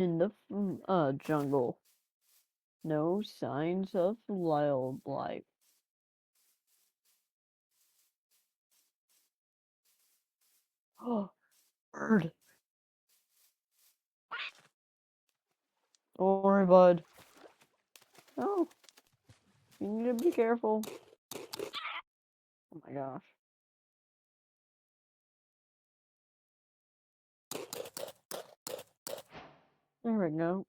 In the jungle. No signs of wildlife. Oh, bird. Don't worry, bud. Oh, you need to be careful. Oh my gosh. There we go.